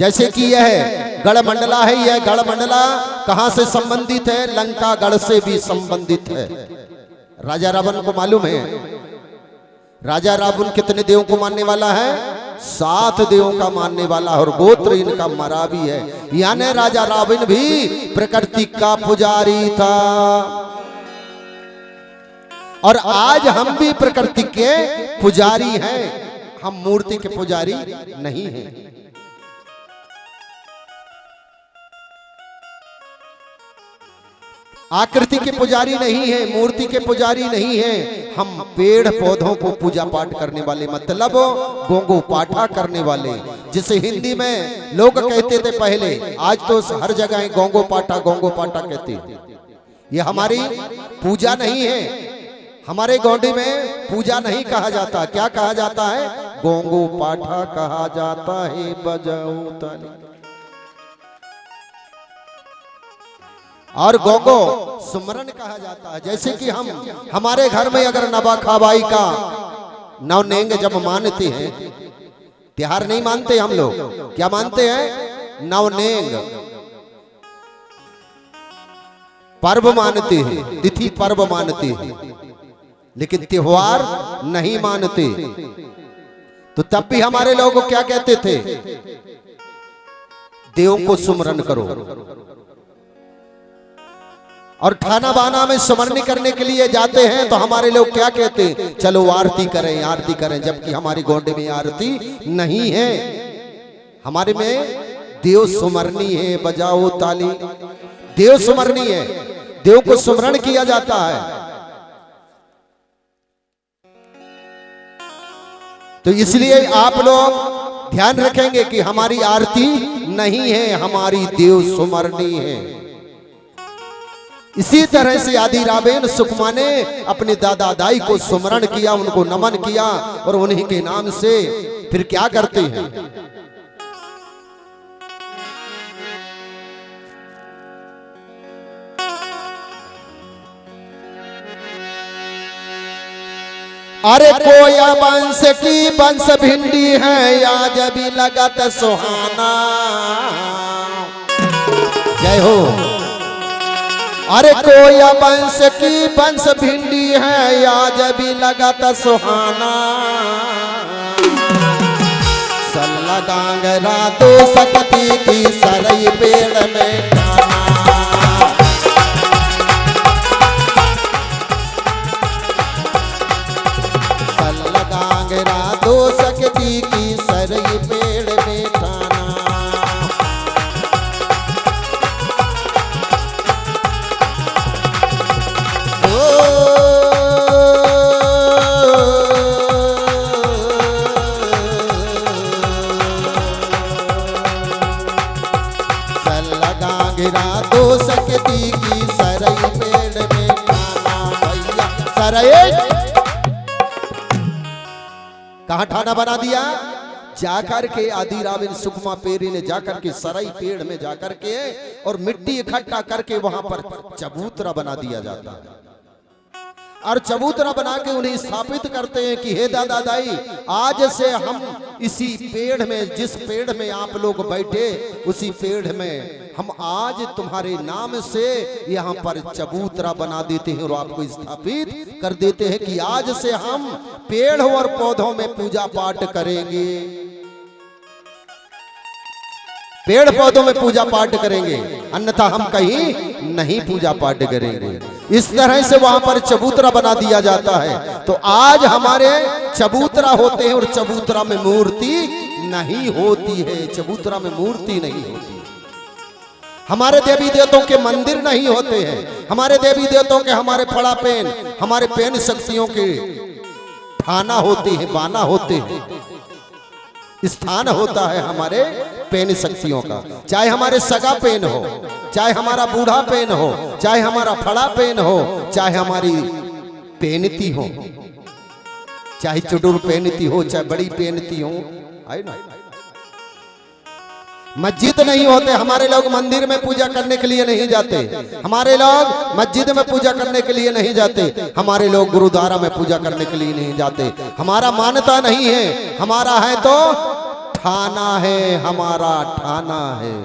जैसे कि यह गढ़मंडला है, यह गढ़मंडला कहां से संबंधित है? लंका गढ़ से भी संबंधित है। राजा रावण को मालूम है, राजा रावण कितने देवों को मानने वाला है? 7 देवों का मानने वाला, और गोत्र इनका मरा भी है। यानी राजा रावण भी प्रकृति का पुजारी था, और आज हम भी प्रकृति के पुजारी हैं, हम मूर्ति के पुजारी नहीं हैं। आकृति के पुजारी नहीं है, मूर्ति के पुजारी नहीं है, हम पेड़ पौधों को पूजा पाठ करने वाले, मतलब गोंगो पाठा करने वाले, जिसे हिंदी में लोग कहते थे पहले, आज तो हर जगह गोंगो पाठा कहते हैं। ये हमारी पूजा नहीं है, हमारे गोंडी में पूजा नहीं कहा जाता। क्या कहा जाता है? गोंगो पाठा कहा जाता है, बजाओ ताली। और गोंगो सुमरन कहा जाता है। जैसे कि हम हमारे घर में अगर नबा खाबाई का नवनेंग जब मानते हैं, त्योहार नहीं मानते हम लोग, क्या मानते हैं? नवनेंग पर्व मानते हैं, तिथि पर्व मानते हैं, लेकिन त्योहार नहीं मानते। तो तब भी हमारे लोग क्या कहते थे? देवों को सुमरन करो। और खाना बाना में सुमरन करने के लिए जाते हैं तो हमारे लोग क्या कहते हैं? चलो आरती करें, आरती करें, जबकि हमारी गोंडे में आरती नहीं है, हमारे में देव सुमरनी है। बजाओ ताली। देव सुमरनी है, देव को सुमरण किया जाता है। तो इसलिए आप लोग ध्यान रखेंगे कि हमारी आरती नहीं है, हमारी देव सुमरनी है। इसी तरह से आदि रावेन सुकमा ने अपने दादा दाई को सुमरण किया, उनको नमन किया, और उन्हीं के नाम से फिर क्या करते हैं? अरे कोया वंश की वंश भिंडी है, आज भी लगत सुहाना। जय हो। अरे कोया वंश की वंश भिंडी है, आज भी लगत सुहाना। सल्ला डांगरा तो सकती की सरई पेड़ में दो सकती की सरई पेड़ में ठाना। सल्ला डांगरा दो सकती की सरई पेड़ में ठाना। भैया सरई कहाँ ठाना बना दिया? जाकर के आदि रावेन सुकमा पेरी ने जाकर के सराई पेड़ में जाकर के और मिट्टी इकट्ठा करके वहां पर चबूतरा बना दिया जाता है, और चबूतरा बना के उन्हें स्थापित करते हैं कि हे दादा दाई, आज से हम इसी पेड़ में, जिस पेड़ में आप लोग बैठे, उसी पेड़ में हम आज तुम्हारे नाम से यहाँ पर चबूतरा बना देते हैं, और आपको स्थापित कर देते हैं कि आज से हम पेड़ और पौधों में पूजा पाठ करेंगे, पेड़ पौधों में पूजा पाठ करेंगे, अन्यथा हम कहीं नहीं पूजा पाठ करेंगे। इस तरह से वहां पर चबूतरा बना दिया जाता है। तो आज हमारे चबूतरा होते हैं, और चबूतरा में मूर्ति नहीं होती है, चबूतरा में मूर्ति नहीं होती। हमारे देवी देवताओं के मंदिर नहीं होते हैं, हमारे देवी देवताओं के, हमारे फड़ा पेन, हमारे पेन शक्तियों के थाना होते हैं, बाना होते हैं, स्थान होता है हमारे पेन शक्तियों का। चाहे हमारे सगा पेन हो, चाहे हमारा बूढ़ा पेन हो, चाहे हमारा फड़ा पेन हो, चाहे हमारी पेनती हो, चाहे चुडुर पेनती हो, चाहे बड़ी पेनती हो, आई ना। मस्जिद नहीं होते, हमारे लोग मंदिर में पूजा करने के लिए नहीं जाते, हमारे लोग मस्जिद में पूजा करने के लिए नहीं जाते, हमारे लोग गुरुद्वारा में पूजा करने के लिए नहीं जाते। हमारा मान्यता नहीं है, हमारा है तो खाना है हमारा ठाना है।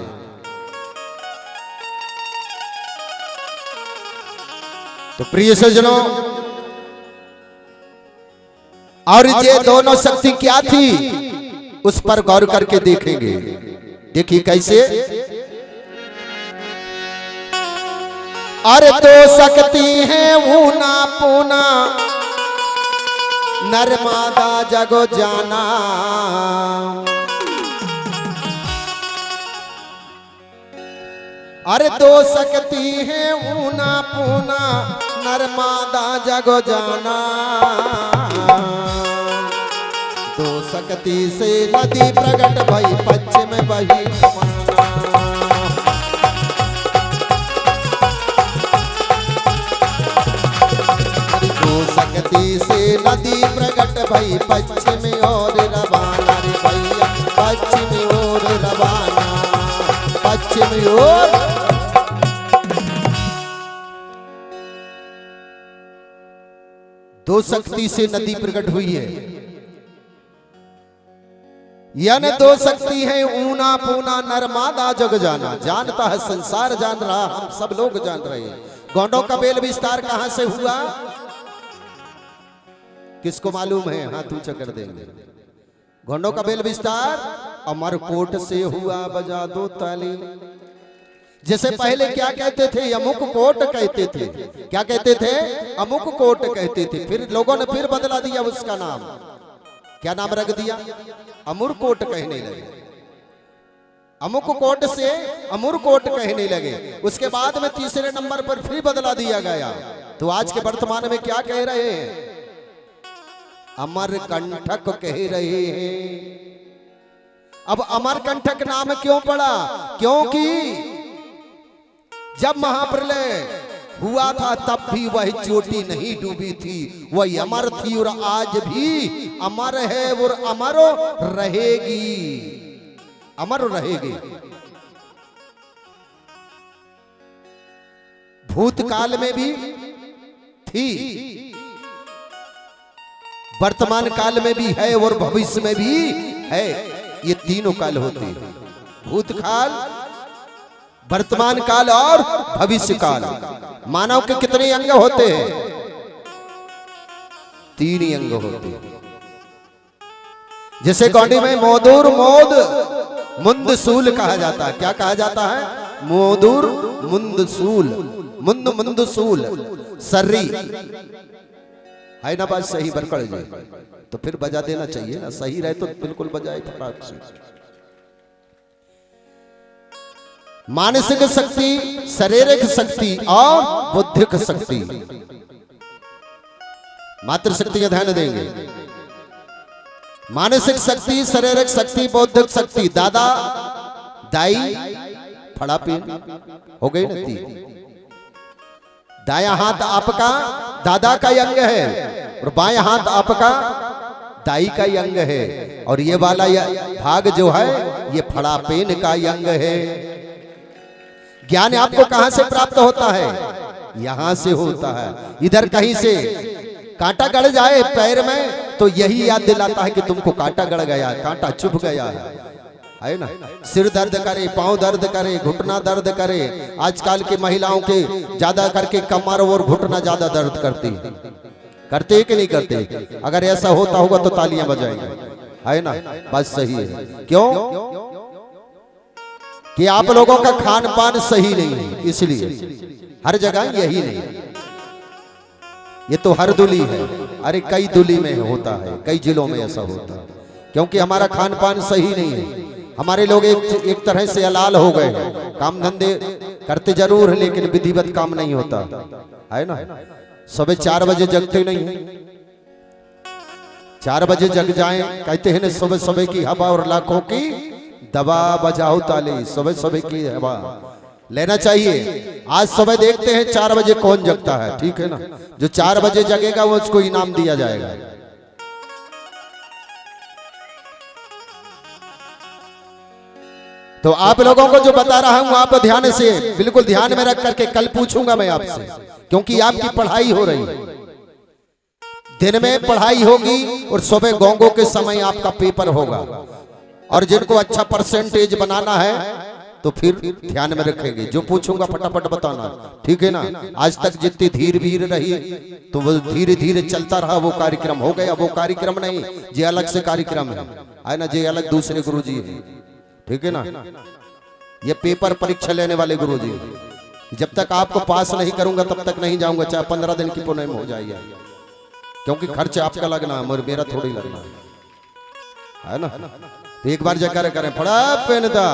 तो प्रिय सज्जनों, और ये दोनों शक्ति क्या थी उस पर गौर करके देखेंगे। देखिए कैसे। अरे दो शक्ति है ऊना पूना नर्मदा जगो जाना। अरे दो शक्ति है ऊना पूना नर्मदा जगो जाना। दो शक्ति से नदी प्रकट भई पश्चिम बही शक्ति से नदी प्रकट भई पश्चिम और रवाना। रे भैया पश्चिम और रवाना, पश्चिम और। दो शक्ति से नदी प्रकट हुई है, यानी दो शक्ति है ऊना पूना नर्मदा जग जाना। जानता है संसार जान रहा, हम सब लोग जान रहे हैं। गोंडों का बेल विस्तार कहां से हुआ किसको मालूम है? हाथ ऊंचा कर देंगे। गोंडों का बेल विस्तार अमरकोट से हुआ, बजा दो ताली। जैसे पहले क्या कहते थे? अमुक कोट कहते थे। क्या कहते थे? अमुक कोट कहते थे। फिर लोगों ने फिर बदला दिया उसका नाम। क्या नाम रख दिया? अमरकोट कहने लगे। अमुक कोट से अमरकोट कहने लगे। उसके बाद में तीसरे नंबर पर फिर बदला दिया गया। तो आज के वर्तमान में क्या कह रहे हैं? अमरकंटक कह रहे हैं। अब अमरकंटक नाम क्यों पड़ा? क्योंकि जब महाप्रलय हुआ था तब भी वह चोटी नहीं डूबी थी, वह अमर थी और आज भी अमर है और अमर रहेगी, अमर रहेगी। भूतकाल में भी थी, वर्तमान काल में भी है और भविष्य में भी है। ये तीनों काल होते हैं, भूतकाल, वर्तमान काल और भविष्य काल। मानव के कितने अंग होते हैं? 3 अंग होते हैं। जैसे गौंडी में मोदूर मोद मुंदसूल कहा जाता है। क्या कहा जाता है? मोदूर मुंदसूल, मुंद मुंदसूल सर्री है ना। बात सही बरकड़ जी, तो फिर बजा देना चाहिए ना। सही रहे तो बिल्कुल बजाए फटाक से। मानसिक शक्ति, शारीरिक शक्ति और बौद्धिक शक्ति। मात्र शक्ति का ध्यान देंगे। मानसिक शक्ति, शारीरिक शक्ति, बौद्धिक शक्ति। दादा दाई फड़ा पे हो गई ना 3। दाया हाथ आपका दादा का अंग है और बाया हाथ आपका दाई का अंग है। और ये वाला भाग जो है ये फड़ापेन का अंग है। ज्ञान आपको कहां से प्राप्त होता है? यहां से होता है। इधर कहीं से कांटा गड़ जाए पैर में तो यही याद दिलाता है कि तुमको कांटा गड़ गया, कांटा चुभ गया है ना। सिर दर्द करे, पांव दर्द करे, घुटना दर्द करे। आजकल की महिलाओं के ज्यादा करके कमर और घुटना ज्यादा दर्द करती है। करते कि नहीं करते? अगर ऐसा होता होगा तो तालियां बजाएंगे, है ना। बात सही है। क्यों? कि आप लोगों का खान पान सही नहीं है, इसलिए हर जगह यही नहीं। ये तो हर दुली है। अरे कई दुली में होता है, कई जिलों में ऐसा होता है। क्योंकि हमारा खान पान सही नहीं है। हमारे लोग एक तरह से हलाल हो गए हैं। काम धंधे करते जरूर है लेकिन विधिवत काम नहीं होता है ना। सुबह 4 बजे जगते नहीं है। 4 बजे जग जाएं, कहते हैं ना सुबह सुबह की हवा और लाखों की दवा, बजाओ ताली। सुबह सुबह की हवा लेना चाहिए। आज सुबह देखते हैं 4 बजे कौन जगता है, ठीक है ना। जो 4 बजे जगेगा वो उसको इनाम दिया जाएगा। तो आप लोगों को जो बता रहा हूं आप ध्यान से, बिल्कुल ध्यान में रख करके कल पूछूंगा मैं आपसे, क्योंकि आपकी पढ़ाई हो रही है। दिन में पढ़ाई होगी और सुबह गोंगों के समय आपका पेपर होगा। और जिनको अच्छा परसेंटेज बनाना है तो फिर ध्यान में रखेंगे। जो पूछूंगा फटाफट बताना, ठीक है ना। आज तक जितनी धीर भीर रही तो वो धीरे धीरे चलता रहा, वो कार्यक्रम हो गया। वो कार्यक्रम नहीं, ये अलग से कार्यक्रम है ना, ये अलग दूसरे गुरुजी है, ठीक है ना। ये पेपर परीक्षा लेने वाले गुरुजी, जब तक आपको पास नहीं करूंगा तब तक नहीं जाऊंगा, चाहे 15 दिन की पुण्य में हो जाएगा, क्योंकि खर्च आपका लगना है, मेरा थोड़ी लगना है ना। तो एक बार जयकार करें, फड़ा पेनदा।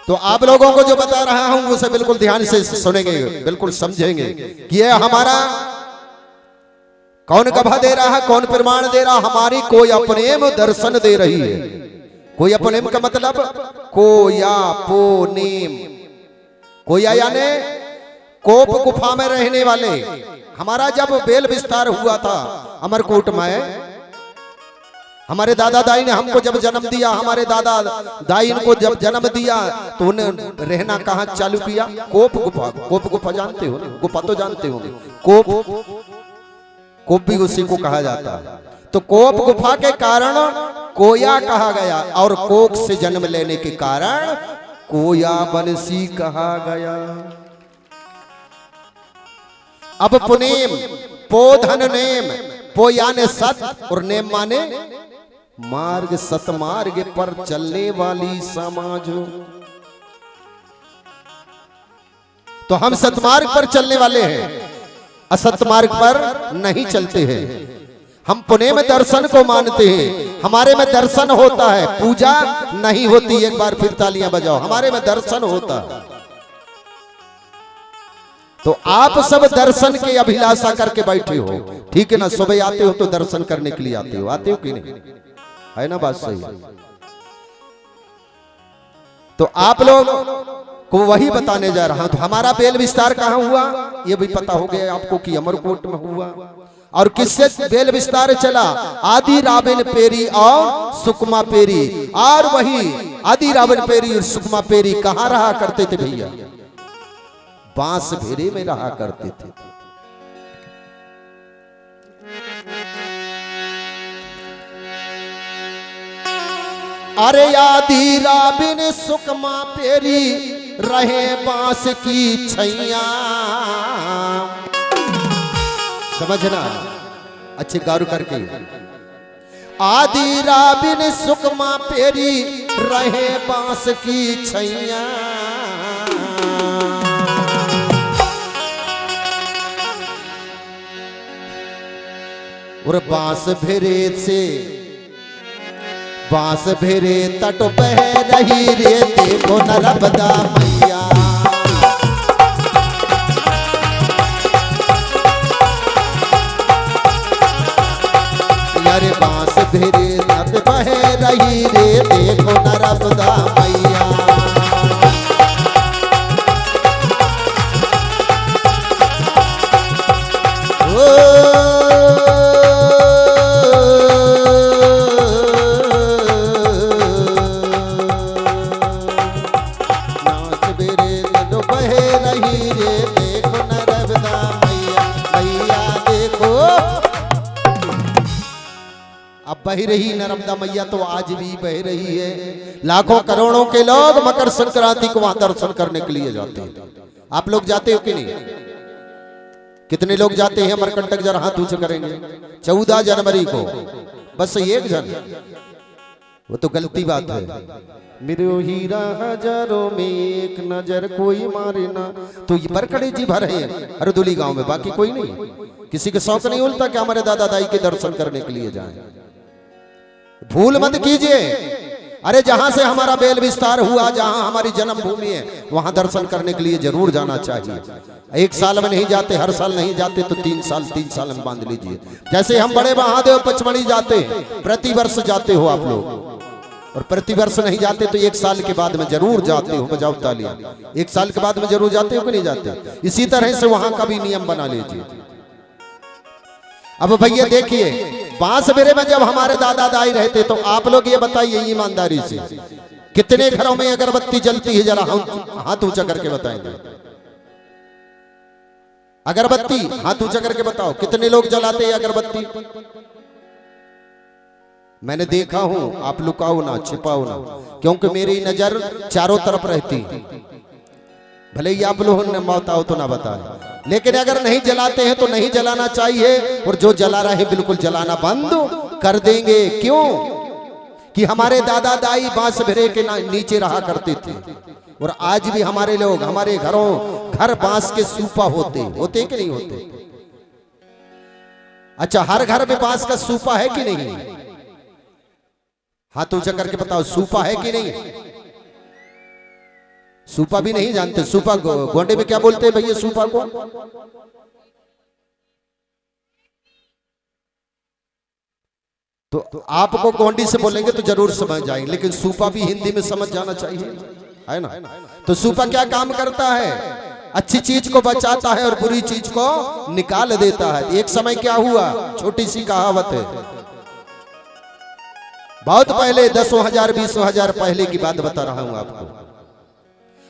तो आप लोगों को जो बता रहा हूं उसे बिल्कुल ध्यान से सुनेंगे, बिल्कुल समझेंगे कि ये हमारा कौन गवाह दे रहा है, कौन प्रमाण दे रहा। हमारी कोई अपनेम दर्शन दे रही है। कोई अपनेम का मतलब कोया पोनेम, कोया यानी कोप गुफा में रहने वाले। हमारा जब बेल विस्तार हुआ था अमरकोट में, हमारे दादा दाई ने हमको जब जन्म दिया, हमारे दादा दाई को जब जन्म दिया तो उन्हें रहना कहाँ चालू किया? कोप गुफा। कोप गुफा जानते हो? गुफा तो जानते होंगे। कोप भी उसी को कहा जाता है। तो कोप गुफा के कारण कोया कहा गया, और कोक से जन्म लेने के कारण कोया बंसी कहा गया। अब पुनेम, पोधन नेम, पो याने सत और नेम माने मार्ग, सतमार्ग पर चलने वाली समाज हो। तो हम सतमार्ग पर चलने वाले हैं, असत मार्ग पर नहीं चलते हैं। हम पुणे में दर्शन को मानते हैं, हमारे में दर्शन होता है, पूजा नहीं होती। एक बार फिर तालियां बजाओ, हमारे में दर्शन होता है। तो आप सब दर्शन की अभिलाषा करके बैठे हो, ठीक है ना। सुबह आते हो तो दर्शन करने के लिए आते हो कि नहीं? है ना, बात सही। तो आप लोग को वही बताने जा रहा हूं। तो हमारा बेल विस्तार कहां हुआ ये भी पता हो गया आपको कि अमरकोट में हुआ। और किससे बेल विस्तार चला? आदि रावण पेरी और सुकमा पेरी। और वही आदि रावण पेरी और सुकमा पेरी कहां रहा करते थे भैया? बांस भेरे में रहा करते थे। अरे आदि रावण सुकमा पेरी रहे बांस की छैया। समझना अच्छे गौर करके। आदि रावण सुकमा पेरी रहे बांस की छैया। और बांस भेरे से, बांस भेरे तट बह रही रे, देखो नर्मदा मैया। यारे बांस भेरे तट बह रही रे, देखो नर्मदा मैया। बह रही नर्मदा मैया तो आज भी बह रही है। लाखों करोड़ों के लोग मकर संक्रांति को वहां दर्शन करने के लिए जाते हैं। आप लोग जाते हो कि नहीं? कितने लोग जाते हैं अमरकंटक? जरा हाथ ऊंचे करेंगे। 14 जनवरी को बस एक जन, वो तो गलती बात है। मेरे हीरा हजारों में एक नजर कोई मारे ना, तो ये बरकड़े जी भर है हरदुली गांव में, बाकी कोई नहीं। किसी के शौक नहीं उलता कि हमारे दादा दाई के दर्शन करने के लिए जाएं। भूल मत कीजिए। अरे जहां से हमारा बेल विस्तार हुआ, जहां हमारी जन्मभूमि है, वहां दर्शन करने के लिए जरूर जाना चाहिए। एक साल में नहीं जाते, हर साल नहीं जाते तो 3 साल में बांध लीजिए। जैसे हम बड़े महादेव पचमढ़ी जाते हैं, प्रति वर्ष जाते हो आप लोग, और प्रति वर्ष नहीं जाते तो 1 साल के बाद में जरूर जाते हो। बजाओ तालियां। 1 साल के बाद में जरूर जाते हो कि नहीं जाते? इसी तरह से वहां का भी नियम बना लीजिए। अब भैया देखिए, बांस बेरे में जब हमारे दादा दाई रहते, तो आप लोग ये बताइए ईमानदारी से, कितने घरों में अगरबत्ती जलती है? जरा हाथ ऊंचा करके बताएंगे। अगरबत्ती हाथ ऊंचा करके बताओ, कितने लोग जलाते हैं अगरबत्ती? मैंने देखा हूं, आप लुकाओ ना, छिपाओ ना, क्योंकि मेरी नजर चारों तरफ रहती। भले ही आप लोगों ने बताओ तो ना बताए, लेकिन अगर नहीं जलाते हैं तो नहीं जलाना चाहिए, और जो जला रहे बिल्कुल जलाना बंद कर देंगे। क्यों? कि हमारे दादा दाई बांस भिरे के नीचे रहा करते थे, और आज भी हमारे लोग, हमारे घर बांस के सूपा होते कि नहीं होते? अच्छा, हर घर में बांस का सूपा है कि नहीं? हाथ ऊंचा करके बताओ, सूपा है कि नहीं? सूपा भी नहीं जानते? सूपा गोंडे में क्या बोलते हैं भैया सूपा को? तो आपको गोंडी से बोलेंगे तो जरूर समझ जाएंगे, लेकिन सूपा भी हिंदी में समझ जाना चाहिए, है ना? तो सूपा क्या काम करता है? अच्छी चीज को बचाता है और बुरी चीज को निकाल देता है। एक समय क्या हुआ, छोटी सी कहावत है, बहुत पहले, 10,000 20,000 पहले की बात बता रहा हूं आपको।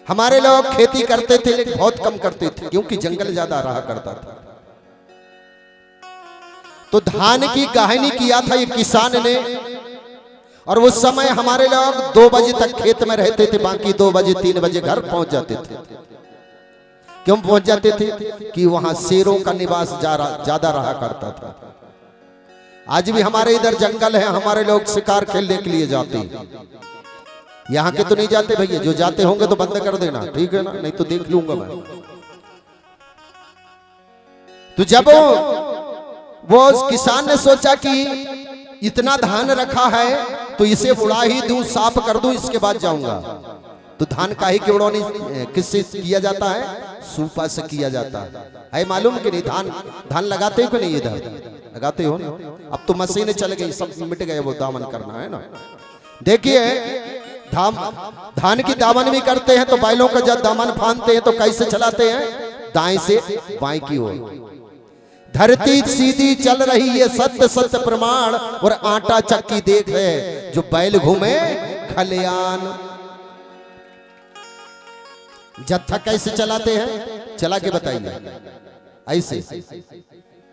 हमारे लोग खेती करते थे, लेकिन बहुत कम करते थे, क्योंकि जंगल ज्यादा रहा करता था। तो धान की कहानी किया था एक किसान ने, और उस समय हमारे लोग 2 बजे तक खेत में रहते थे, बाकी 2 बजे 3 बजे घर पहुंच जाते थे। क्यों पहुंच जाते थे? कि वहां शेरों का निवास ज्यादा रहा करता था। आज भी हमारे इधर जंगल है, हमारे लोग शिकार खेलने के लिए जाते हैं। यहाँ के तो नहीं जाते भैया, जो जाते होंगे तो बंद कर देना, ठीक है ना? नहीं तो देख लूंगा मैं। तो जब वो किसान ने सोचा कि इतना धान रखा है तो इसे उड़ा ही दूं, साफ कर दूं, इसके बाद जाऊंगा। तो धान काहे की उड़ानी किससे किया जाता है? सूपा से किया जाता है मालूम कि नहीं? धान लगाते हो कि नहीं? इधर लगाते हो ना? अब तो मशीनें चल गई, सब मिट गए, वो दामन करना है ना। देखिए, धान की दामन भी करते हैं तो बैलों का जब दामन फांदते हैं तो कैसे चलाते हैं? दाएं से बाएं की ओर। धरती सीधी चल रही है, सत्य सत्य प्रमाण, और आटा चक्की देख है, जो बैल घूमे खलियान। जत्था कैसे चलाते हैं? चला के बताइए। ऐसे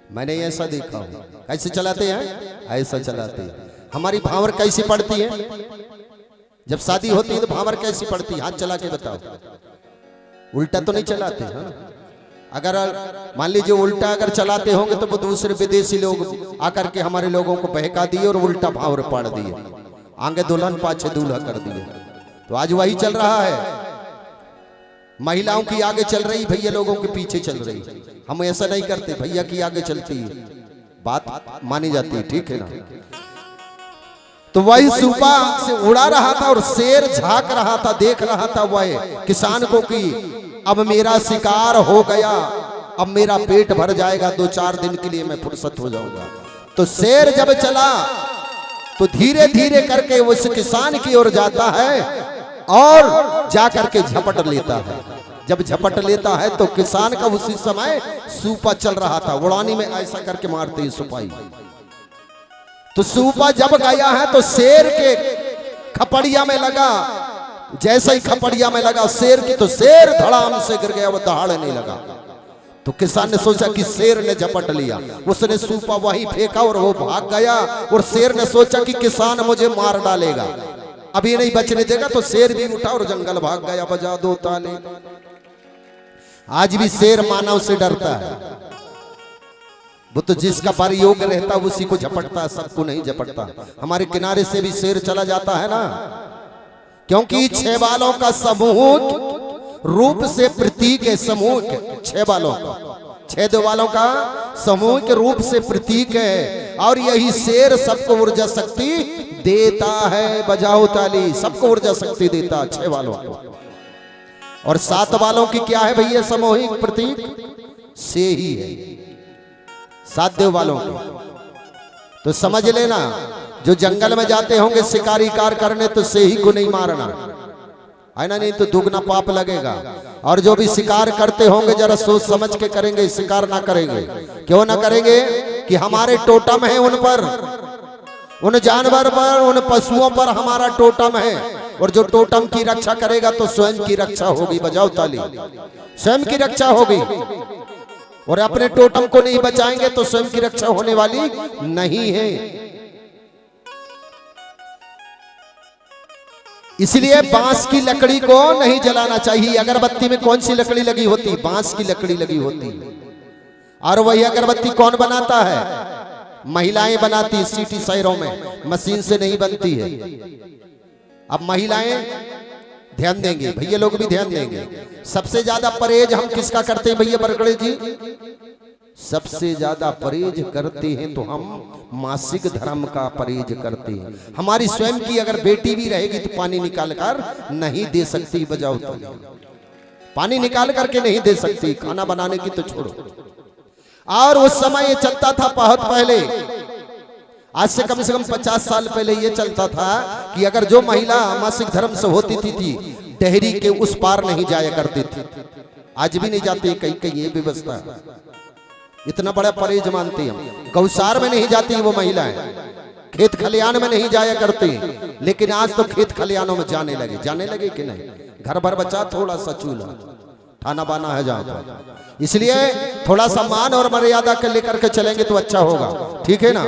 मैंने ऐसा देखा हूं। कैसे चलाते हैं? ऐसा चलाते हैं। हमारी भावर कैसी पड़ती है? जब शादी होती है तो भावर कैसी पड़ती है? हाथ चला के बताओ। उल्टा तो नहीं चलाते हैं ना? अगर मान लीजिए उल्टा अगर चलाते होंगे तो वो दूसरे विदेशी लोग आकर के हमारे लोगों को बहका दिए और उल्टा भावर पाड़ दिए, आगे दुल्हन पाछे दूल्हा कर दिए। तो आज वही चल रहा है। महिलाओं की आगे चल रही, भैया लोगों के पीछे चल रही। हम ऐसा नहीं करते, भैया की आगे चलती है, बात मानी जाती है, ठीक है ना? तो वही सूपा से उड़ा रहा था और शेर झांक रहा था, देख रहा था वह किसान को कि अब मेरा शिकार हो गया, अब मेरा पेट भर जाएगा, 2-4 दिन के लिए मैं फुर्सत हो जाऊंगा। तो शेर जब चला तो धीरे धीरे करके उस किसान की ओर जाता है और जाकर के झपट लेता है। जब झपट लेता है तो किसान का उसी समय सूपा चल रहा था, उड़ानी में ऐसा करके मारते ही सुपाई। तो सूपा जब गया है तो शेर के खपड़िया में लगा। जैसे ही खपड़िया में लगा शेर की, तो शेर धड़ाम से गिर गया, वो दहाड़ नहीं लगा। तो किसान ने सोचा कि शेर ने झपट लिया, उसने सूपा वहीं फेंका और वो भाग गया। और शेर ने सोचा कि किसान मुझे मार डालेगा, अब ये नहीं बचने देगा, तो शेर भी उठा और जंगल भाग गया। बजा दो ताली। आज भी शेर मानव से डरता है। वो तो जिसका प्रयोग रहता है उसी को झपटता है, सबको नहीं झपटता। हमारे किनारे से भी शेर चला जाता है ना, क्योंकि 6 बालों का समूह रूप से प्रतीक है। समूह 6 बालों का, 6 बालों का समूह के रूप से प्रतीक है। और यही शेर सबको ऊर्जा शक्ति देता है। बजाओ ताली। सबको ऊर्जा शक्ति देता 6 बालों को। और 7 बालों की क्या है भैया सामूहिक प्रतीक? से ही है 7 देव वालों को। तो समझ लेना, जो जंगल में जाते होंगे शिकारी कार करने, तो से ही को नहीं मारना है ना, नहीं तो दुगना पाप लगेगा। और जो भी शिकार करते होंगे जरा सोच समझ के करेंगे, शिकार ना करेंगे। क्यों ना करेंगे? कि हमारे टोटम है उन पर, उन जानवर पर, उन पशुओं पर हमारा टोटम है। और जो टोटम की रक्षा करेगा तो स्वयं की रक्षा होगी। बजाओ ताली। स्वयं की रक्षा होगी। और अपने टोटम को नहीं बचाएंगे तो स्वयं की रक्षा होने वाली नहीं है। इसलिए बांस की लकड़ी को नहीं जलाना चाहिए। अगरबत्ती में कौन सी लकड़ी लगी होती? बांस की लकड़ी लगी होती। और वही अगरबत्ती कौन बनाता है? महिलाएं बनाती। सिटी शहरों में मशीन से नहीं बनती है। अब महिलाएं ध्यान देंगे, भैया लोग भी ध्यान देंगे। सबसे ज्यादा परहेज हम किसका करते हैं भैया बरगड़े जी? सबसे ज्यादा परहेज करते हैं तो हम मासिक धर्म का परहेज करते हैं। हमारी स्वयं की अगर बेटी भी रहेगी तो पानी निकाल कर नहीं दे सकती। बजाओ तो पानी निकाल करके नहीं दे सकती, खाना बनाने की तो छोड़ो। और उस समय ये चलता था बहुत पहले, आज से कम 50 साल पहले ये चलता था कि अगर जो महिला मासिक धर्म से होती थी डेहरी के उस पार नहीं जाया करती थी। आज भी नहीं जाती, कहीं कहीं ये व्यवस्था है। इतना बड़ा परहेज मानते हम। गौसार में नहीं जाती वो महिलाएं, खेत खलियान में नहीं जाया करती। लेकिन आज तो खेत खलियानों में जाने लगे कि नहीं? घर भर बचा थोड़ा सा चूल्हा, खाना बाना है जहाँ पर। इसलिए थोड़ा सम्मान और मर्यादा के लेकर के चलेंगे तो अच्छा होगा, ठीक है ना?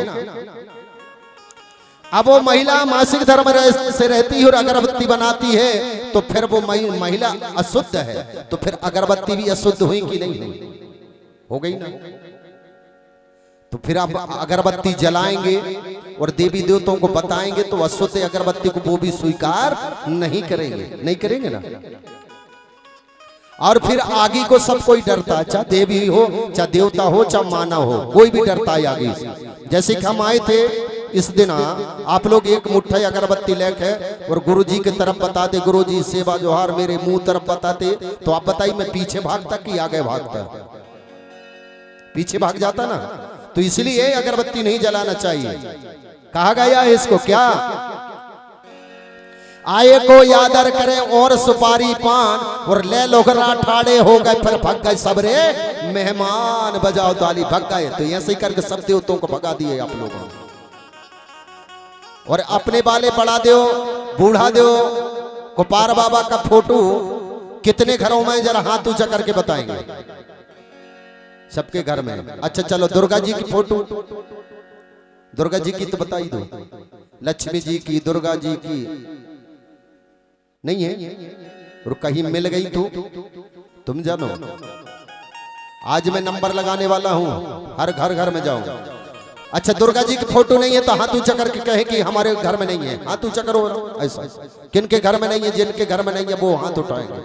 अब वो महिला मासिक धर्म से रहती है और अगरबत्ती बनाती है तो फिर वो महिला अशुद्ध है, तो फिर अगरबत्ती भी अशुद्ध हुई कि नहीं हुई? हो गई ना। तो फिर आप अगरबत्ती जलाएंगे और देवी देवताओं को बताएंगे तो अशुद्ध अगरबत्ती को वो भी स्वीकार नहीं करेंगे ना। और फिर आगे को सब कोई डरता है, चाहे देवी हो, चाहे देवता हो, चाहे माना हो, कोई भी डरता है आगे से। जैसे कि हम आए थे इस दिन, आप लोग एक मुट्ठी अगरबत्ती लेके और गुरुजी की तरफ बताते, गुरुजी सेवा जोहार, मेरे मुंह तरफ बताते, तो आप बताइए मैं पीछे भागता कि आगे भागता? पीछे भाग जाता ना। तो इसलिए अगरबत्ती नहीं जलाना चाहिए। कहा गया है इसको क्या? आए को यादर करे और सुपारी पान और ले लोगरा ठाड़े हो गए, फिर भग गए सबरे मेहमान, बजाओ ताली, भग गए। तो ऐसे ही करके सब देवताओं को भगा दिए आप लोगों। और अपने वाले बढ़ा दो, बूढ़ा दो, गोपाल बाबा का फोटो कितने घरों में, जरा हाथ ऊंचा करके बताएंगे? सबके घर में। अच्छा चलो, दुर्गा जी की फोटो, दुर्गा जी की तो बता ही दो। लक्ष्मी जी की, दुर्गा जी की नहीं है? और कहीं मिल गई तो तुम जानो। आज मैं नंबर लगाने वाला हूं, हर घर में जाऊं। अच्छा दुर्गा जी की फोटो नहीं है तो हाथ ऊंचा करके कहे कि हमारे घर में नहीं है। हाथ ऊंचा करो ऐसा। किनके घर में नहीं है? जिनके घर में नहीं है वो हाथ उठाएंगे।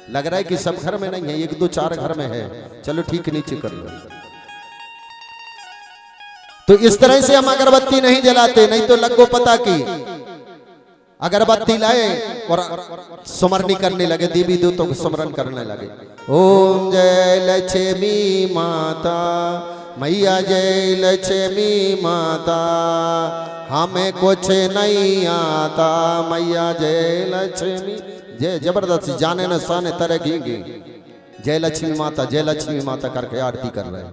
लग रहा है कि सब घर में नहीं है, 1 2 4 घर में है। चलो ठीक, नीचे कर लो। तो इस तरह से हम अगरबत्ती नहीं जलाते। नहीं तो लगो पता की अगरबत्ती लाए और सुमरनी करने लगे, देवी देवताओं को सुमरन करने लगे। ओम जय लक्ष्मी माता, मैया जय लक्ष्मी माता, हमें कुछ नहीं आता, मैया जय लक्ष्मी। जय जबरदस्ती जाने न साने तरह घींगे, जय लक्ष्मी माता करके आरती कर रहे हैं।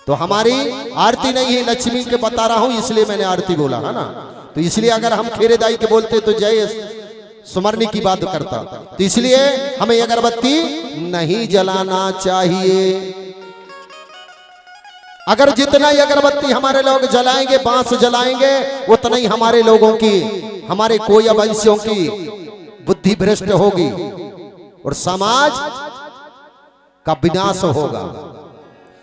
तो हमारी आरती नहीं है, लक्ष्मी के बता रहा हूं इसलिए मैंने आरती बोला है ना। तो इसलिए अगर हम खेरेदाई के बोलते तो जय सुमरनी की बात करता। तो इसलिए हमें अगरबत्ती नहीं जलाना चाहिए। अगर जितना ही अगरबत्ती हमारे लोग जलाएंगे, बांस जलाएंगे, उतना ही हमारे लोगों की, हमारे कोई वंशियों की बुद्धि भ्रष्ट होगी और समाज का विनाश होगा।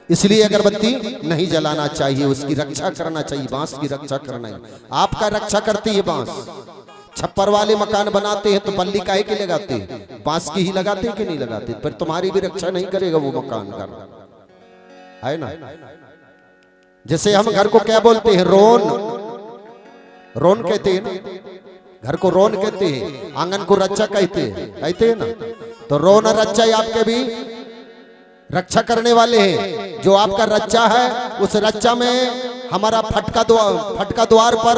इसलिए अगरबत्ती नहीं जलाना चाहिए, उसकी रक्षा करना चाहिए। बांस की रक्षा करना है। आपका रक्षा करती है बांस। छप्पर वाले मकान बनाते हैं तो बल्ली काहे के लगाते हैं? बांस की ही लगाते हैं कि नहीं लगाते? फिर तुम्हारी भी रक्षा नहीं करेगा वो मकान घर, है ना। जैसे हम घर को क्या बोलते हैं? रोन कहते हैं ना, घर को रोन कहते हैं, आंगन को रक्षा कहते हैं ना। तो रोन रक्षा आपके भी रक्षा करने वाले हैं। जो आपका रक्षा है उस रक्षा में हमारा फटका द्वार पर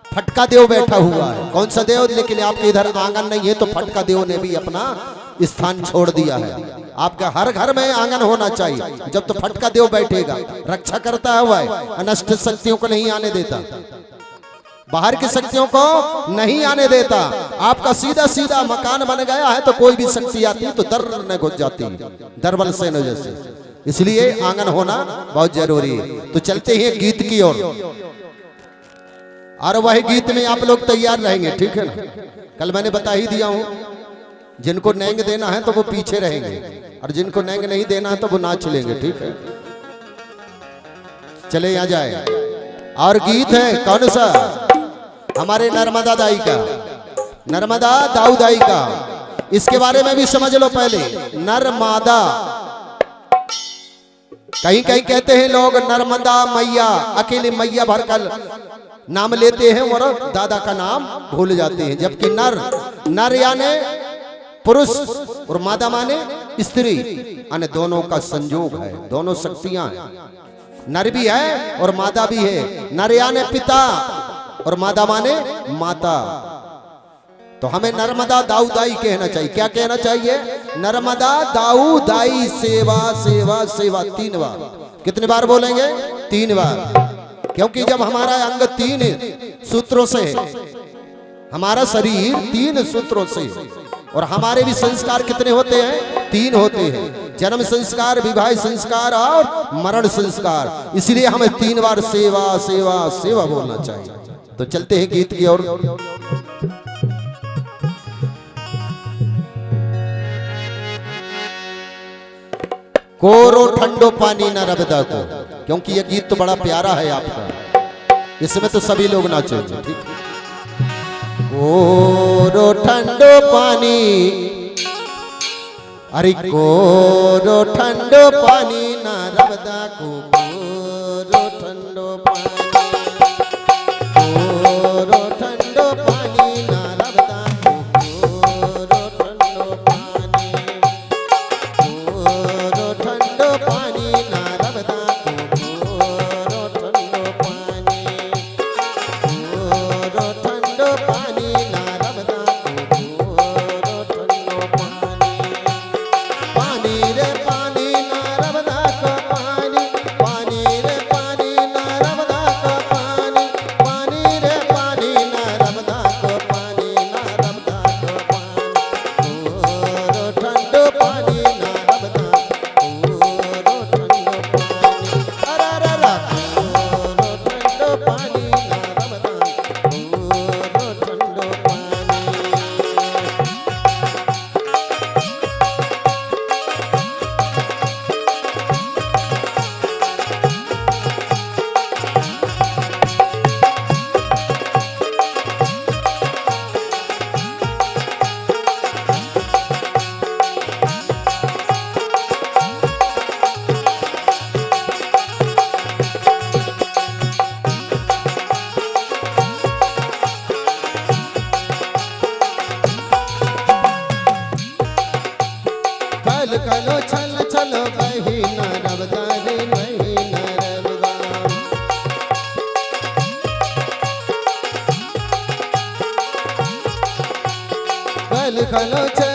फटका देव बैठा हुआ है। कौन सा देव? लेकिन आपके इधर आंगन नहीं है तो फटका देव ने भी अपना स्थान छोड़ दिया है। आपका हर घर में आंगन होना चाहिए। जब तो फटका देव बैठेगा, रक्षा करता है वह, अनष्ट शक्तियों को नहीं आने देता, बाहर की शक्तियों को नहीं आने देता। आपका सीधा सीधा मकान बन गया है तो कोई भी शक्ति आती है तो दर न घुस जाती है, दरबल से न जैसे। इसलिए आंगन होना बहुत जरूरी है। तो चलते हैं गीत की ओर। और वही गीत में आप लोग तैयार रहेंगे, ठीक है ना। कल मैंने बता ही दिया हूं, जिनको नैंग देना है तो वो पीछे रहेंगे और जिनको नैंग नहीं देना है तो वो नाच लेंगे, ठीक है। चले यहाँ जाए। और गीत है कौन सा? हमारे नर्मदा दाई का, नर्मदा दाऊ दाई का। इसके बारे में भी समझ लो पहले। नर्मदा, कहीं कहीं कहते हैं लोग नर्मदा मैया, अकेले मैया भरकर नाम लेते हैं और दादा का नाम भूल जाते हैं। जबकि नर यानी पुरुष और मादा माने स्त्री, यानी दोनों का संयोग है, दोनों शक्तियां हैं। नर भी है और मादा भी है। नर यानी पिता और मादा माने माता। तो हमें नर्मदा दाऊ दाई कहना चाहिए। क्या कहना चाहिए? नर्मदा दाऊ दाई सेवा सेवा सेवा। 3 बार। कितने बार बोलेंगे? 3 बार। क्योंकि जब हमारा अंग 3 सूत्रों से, हमारा शरीर 3 सूत्रों से, और हमारे भी संस्कार कितने होते हैं? 3 होते हैं। जन्म संस्कार, विवाह संस्कार और मरण संस्कार। इसलिए हमें 3 बार सेवा सेवा सेवा बोलना चाहिए। तो चलते हैं गीत की ओर। कोरो ठंडो पानी नर्मदा को, क्योंकि ये गीत तो बड़ा प्यारा है आपका, इसमें तो सभी लोग नाचेंगे, ठीक है। कोरो ठंडो पानी, अरे कोरो ठंडो पानी नर्मदा को, कोरो ठंडो पानी, कोरो ठंडो पानी नर्मदा को, कोरो ठंडो पानी, कोरो ठंडो पानी नर्मदा को, कोरो ठंडो पानी, कोरो ठंडो पानी नर्मदा को, कोरो ठंडो पानी, पानी रे पानी नर्मदा को पानी, पानी रे पानी नर्मदा को पानी, पानी रे पानी नर्मदा को पानी, नर्मदा को पानी, कोरो ठंडो पानी नर्मदा, कोरो ठंडो पानी, अरे रे रे, कोरो ठंडो पानी नर्मदा, कोरो ठंडो पानी। कल कलो छल छल बही नर्मदा रे बही नर्मदा, कल कलो छल